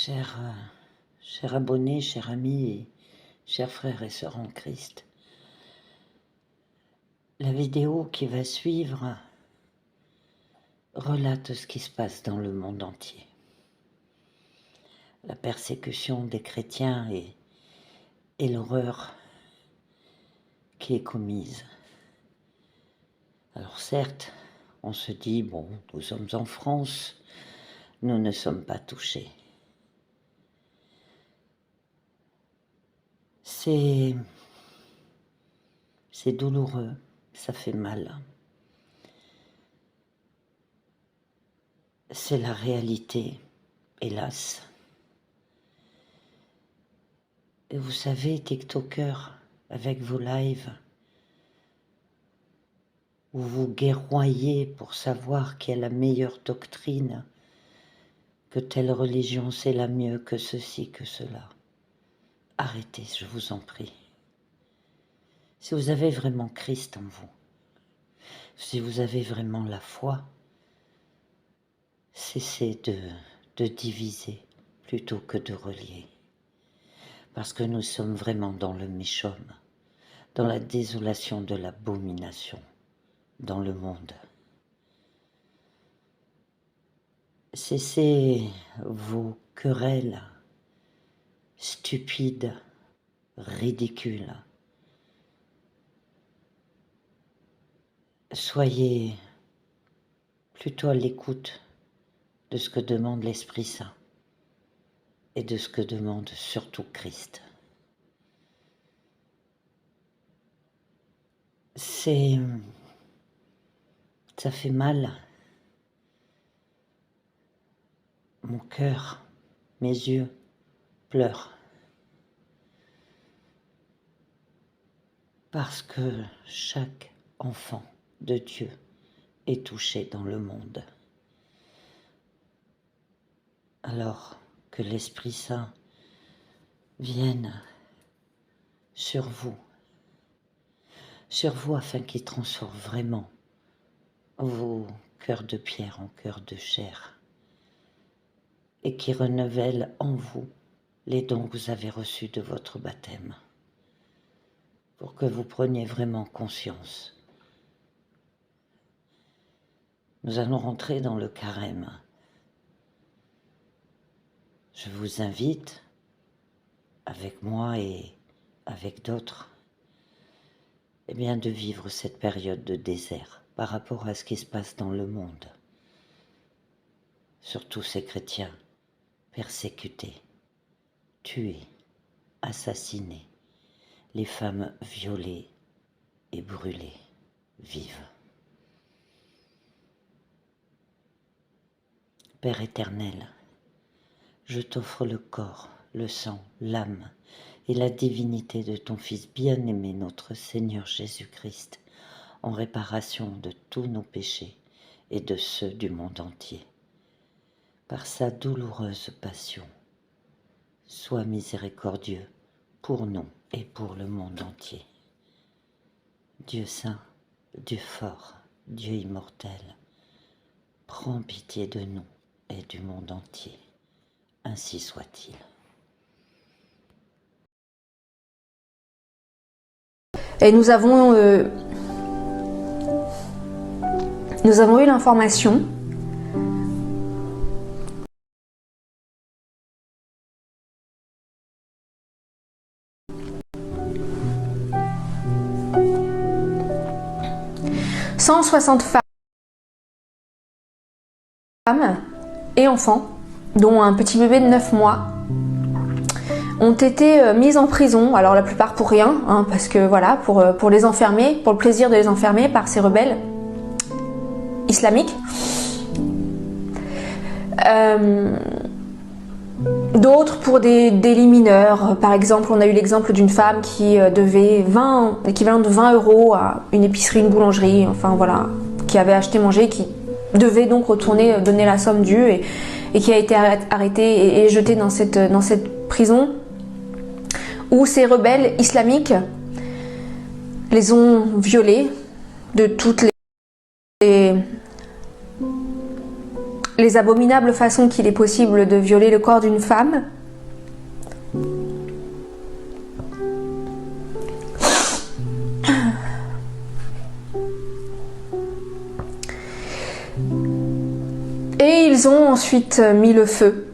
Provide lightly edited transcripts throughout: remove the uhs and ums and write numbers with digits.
Chers abonnés, chers amis et chers frères et sœurs en Christ, la vidéo qui va suivre relate ce qui se passe dans le monde entier. La persécution des chrétiens et l'horreur qui est commise. Alors certes, on se dit, bon, nous sommes en France, nous ne sommes pas touchés. C'est douloureux, ça fait mal. C'est la réalité, hélas. Et vous savez, TikTokers, avec vos lives, où vous guerroyez pour savoir qui est la meilleure doctrine, que telle religion c'est la mieux, que ceci, que cela. Arrêtez, je vous en prie. Si vous avez vraiment Christ en vous, si vous avez vraiment la foi, cessez de diviser plutôt que de relier. Parce que nous sommes vraiment dans le méchome, dans la désolation de l'abomination, dans le monde. Cessez vos querelles stupides, ridicules. Soyez plutôt à l'écoute de ce que demande l'Esprit Saint et de ce que demande surtout Christ. Ça fait mal. Mon cœur, mes yeux pleurent. Parce que chaque enfant de Dieu est touché dans le monde. Alors que l'Esprit Saint vienne sur vous afin qu'il transforme vraiment vos cœurs de pierre en cœurs de chair et qui renouvelle en vous les dons que vous avez reçus de votre baptême pour que vous preniez vraiment conscience. Nous allons rentrer dans le carême. Je vous invite, avec moi et avec d'autres, eh bien, de vivre cette période de désert par rapport à ce qui se passe dans le monde. Surtout ces chrétiens persécutés, tués, assassinés, les femmes violées et brûlées vives. Père éternel, je t'offre le corps, le sang, l'âme et la divinité de ton Fils bien-aimé, notre Seigneur Jésus-Christ, en réparation de tous nos péchés et de ceux du monde entier. Par sa douloureuse passion, sois miséricordieux pour nous et pour le monde entier. Dieu saint, Dieu fort, Dieu immortel, prends pitié de nous et du monde entier. Ainsi soit-il. Et nous avons eu l'information « 160 femmes et enfants, dont un petit bébé de 9 mois, ont été mises en prison, alors la plupart pour rien, hein, parce que voilà, pour les enfermer, pour le plaisir de les enfermer par ces rebelles islamiques. D'autres pour des délits mineurs. Par exemple, on a eu l'exemple d'une femme qui devait l'équivalent de 20 € à une épicerie, une boulangerie, enfin voilà, qui avait acheté manger, qui devait donc retourner donner la somme due et qui a été arrêtée et jetée dans cette prison où ces rebelles islamiques les ont violées de toutes les abominables façons qu'il est possible de violer le corps d'une femme. Et ils ont ensuite mis le feu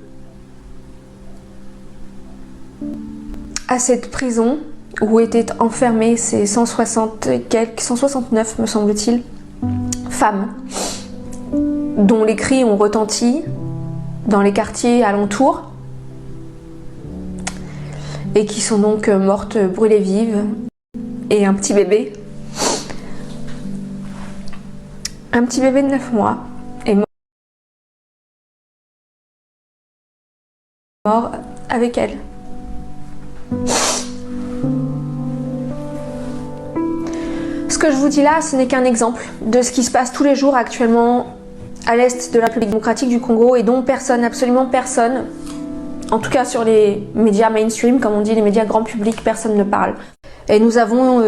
à cette prison où étaient enfermées ces 169 me semble-t-il, femmes, dont les cris ont retenti dans les quartiers alentours et qui sont donc mortes brûlées vives. Et un petit bébé de 9 mois est mort avec elle. Ce que je vous dis là, ce n'est qu'un exemple de ce qui se passe tous les jours actuellement à l'est de la République démocratique du Congo et dont personne, absolument personne, en tout cas sur les médias mainstream, comme on dit, les médias grand public, personne ne parle. Et nous avons